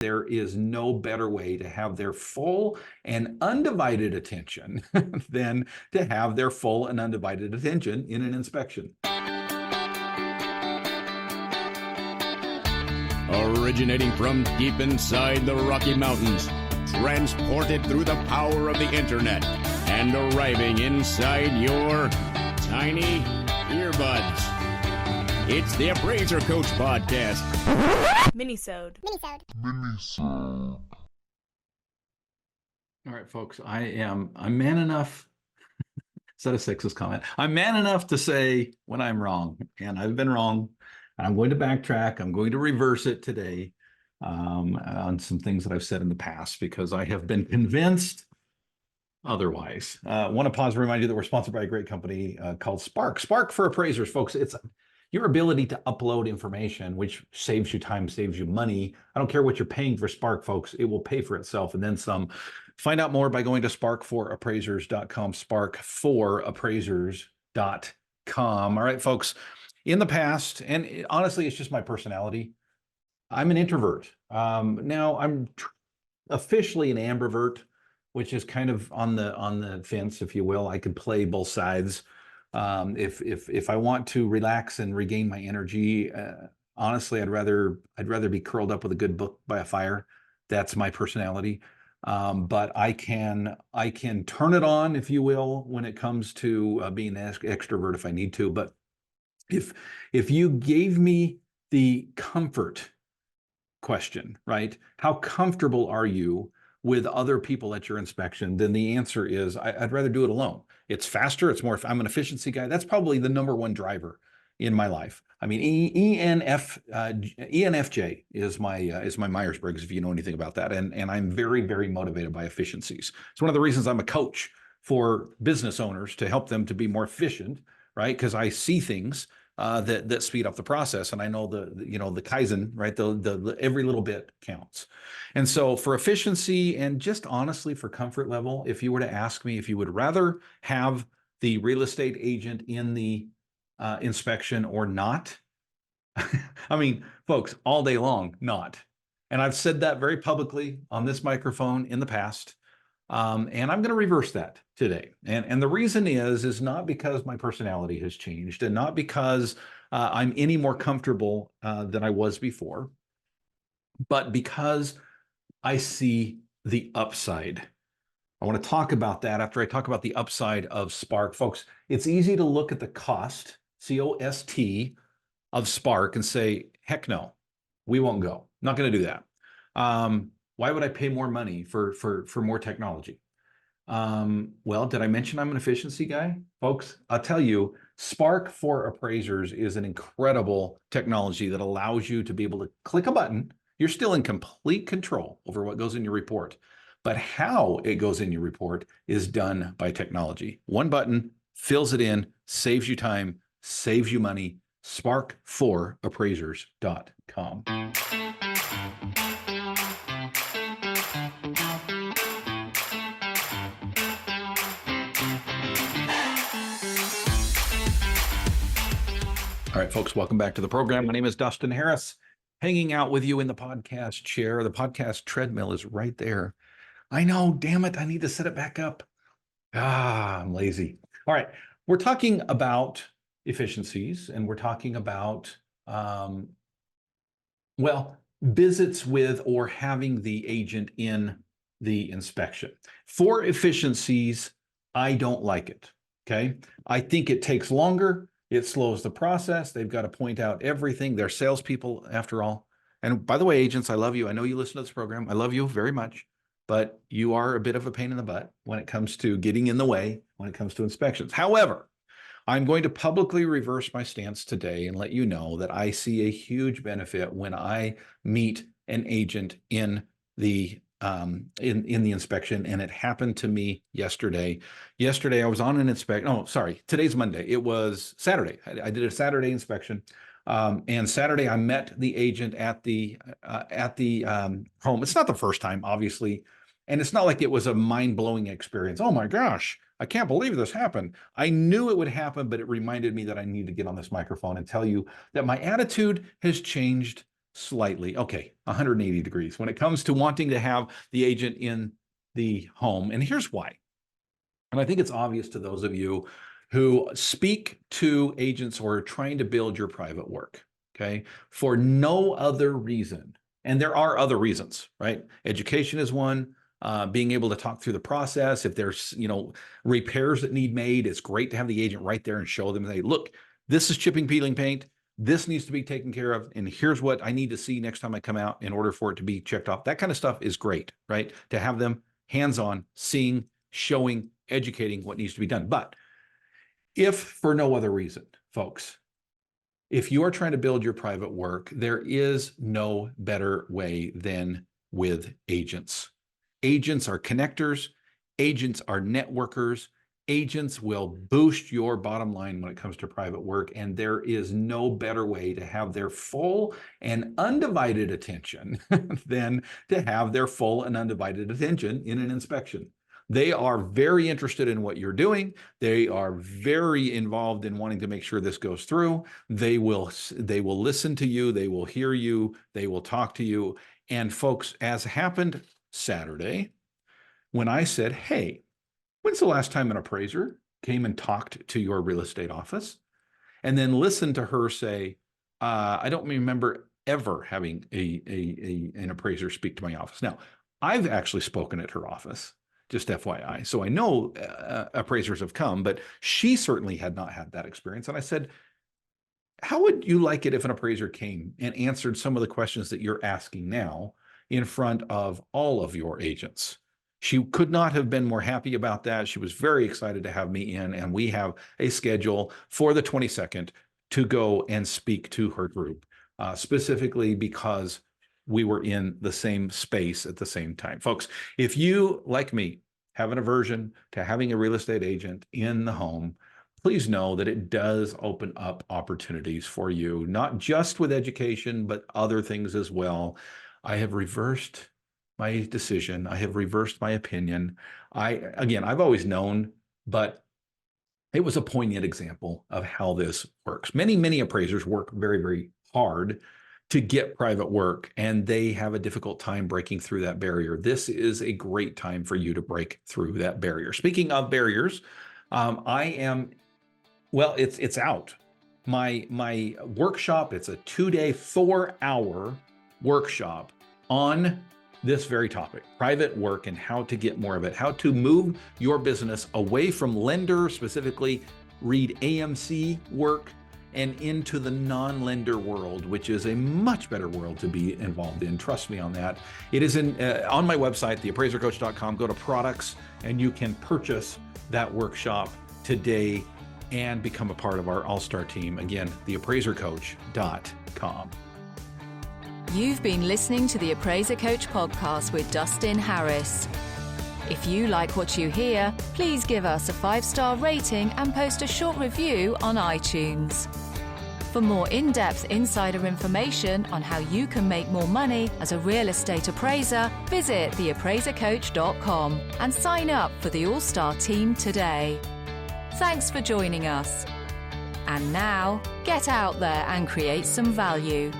There is no better way to have their full and undivided attention than to have their full and undivided attention in an inspection. Originating from deep inside the Rocky Mountains, transported through the power of the internet, and arriving inside your tiny earbuds. It's the Appraiser Coach Podcast. Minisode. All right, folks, I'm man enough. Is that a sexist comment? I'm man enough to say when I'm wrong, and I've been wrong. I'm going to backtrack. I'm going to reverse it today on some things that I've said in the past because I have been convinced otherwise. I want to pause and remind you that we're sponsored by a great company called Spark. Spark for appraisers, folks. It's your ability to upload information, which saves you time, saves you money. I don't care what you're paying for Spark, folks. It will pay for itself and then some. Find out more by going to spark4appraisers.com, spark4appraisers.com. All right, folks. In the past, and honestly, it's just my personality, I'm an introvert. Now I'm officially an ambivert, which is kind of on the fence, if you will. I could play both sides. If I want to relax and regain my energy, honestly, I'd rather be curled up with a good book by a fire. That's my personality. But I can turn it on, if you will, when it comes to being an extrovert if I need to. But if you gave me the comfort question, right? How comfortable are you with other people at your inspection? Then the answer is I'd rather do it alone. It's faster. It's more. I'm an efficiency guy. That's probably the number one driver in my life. I mean, ENFJ is my Myers-Briggs, if you know anything about that. And I'm very, very motivated by efficiencies. It's one of the reasons I'm a coach for business owners to help them to be more efficient, right? Because I see things that speed up the process, and I know the Kaizen, right? The every little bit counts. And so for efficiency and just honestly for comfort level, if you were to ask me if you would rather have the real estate agent in the inspection or not, I mean, folks, all day long, not. And I've said that very publicly on this microphone in the past. And I'm going to reverse that today. And the reason is not because my personality has changed and not because I'm any more comfortable than I was before, but because I see the upside. I want to talk about that after I talk about the upside of Spark. Folks, it's easy to look at the cost, C-O-S-T, of Spark and say, heck no, we won't go. Not going to do that. Why would I pay more money for more technology? Well, did I mention I'm an efficiency guy? Folks, I'll tell you, Spark for Appraisers is an incredible technology that allows you to be able to click a button. You're still in complete control over what goes in your report, but how it goes in your report is done by technology. One button fills it in, saves you time, saves you money. Spark4appraisers.com. All right, folks, welcome back to the program. My name is Dustin Harris, hanging out with you in the podcast chair. The podcast treadmill is right there. I know, damn it, I need to set it back up. I'm lazy. All right, we're talking about efficiencies, and we're talking about, visits with or having the agent in the inspection. For efficiencies, I don't like it, okay? I think it takes longer. It slows the process. They've got to point out everything. They're salespeople, after all. And by the way, agents, I love you. I know you listen to this program. I love you very much, but you are a bit of a pain in the butt when it comes to getting in the way, when it comes to inspections. However, I'm going to publicly reverse my stance today and let you know that I see a huge benefit when I meet an agent in the in the inspection, and it happened to me yesterday. Yesterday, I was on an inspection. Oh, sorry, today's Monday. It was Saturday. I did a Saturday inspection, and Saturday I met the agent at the home. It's not the first time, obviously, and it's not like it was a mind-blowing experience. Oh my gosh, I can't believe this happened. I knew it would happen, but it reminded me that I need to get on this microphone and tell you that my attitude has changed slightly, okay, 180 degrees when it comes to wanting to have the agent in the home. And here's why. And I think it's obvious to those of you who speak to agents or are trying to build your private work, okay, for no other reason. And there are other reasons, right? Education is one. Being able to talk through the process. If there's, repairs that need made, it's great to have the agent right there and show them, hey, look, this is chipping, peeling paint. This needs to be taken care of. And here's what I need to see next time I come out in order for it to be checked off. That kind of stuff is great, right? To have them hands-on, seeing, showing, educating what needs to be done. But if for no other reason, folks, if you are trying to build your private work, there is no better way than with agents. Agents are connectors. Agents are networkers. Agents will boost your bottom line when it comes to private work. And there is no better way to have their full and undivided attention than to have their full and undivided attention in an inspection. They are very interested in what you're doing. They are very involved in wanting to make sure this goes through. They will listen to you. They will hear you. They will talk to you. And folks, as happened Saturday, when I said, hey, when's the last time an appraiser came and talked to your real estate office? And then listened to her say, I don't remember ever having an appraiser speak to my office. Now, I've actually spoken at her office, just FYI. So I know appraisers have come, but she certainly had not had that experience. And I said, how would you like it if an appraiser came and answered some of the questions that you're asking now in front of all of your agents? She could not have been more happy about that. She was very excited to have me in, and we have a schedule for the 22nd to go and speak to her group, specifically because we were in the same space at the same time. Folks, if you, like me, have an aversion to having a real estate agent in the home, please know that it does open up opportunities for you, not just with education, but other things as well. I have reversed my decision. I have reversed my opinion. I've always known, but it was a poignant example of how this works. Many appraisers work very, very hard to get private work, and they have a difficult time breaking through that barrier. This is a great time for you to break through that barrier. Speaking of barriers, it's out. My workshop, it's a 2-day, 4-hour workshop on this very topic, private work and how to get more of it, how to move your business away from lender, specifically read AMC work, and into the non-lender world, which is a much better world to be involved in. Trust me on that. It is on my website, theappraisercoach.com. Go to products and you can purchase that workshop today and become a part of our all-star team. Again, theappraisercoach.com. You've been listening to the Appraiser Coach podcast with Dustin Harris. If you like what you hear, please give us a 5-star rating and post a short review on iTunes. For more in-depth insider information on how you can make more money as a real estate appraiser, visit theappraisercoach.com and sign up for the All-Star team today. Thanks for joining us. And now, get out there and create some value.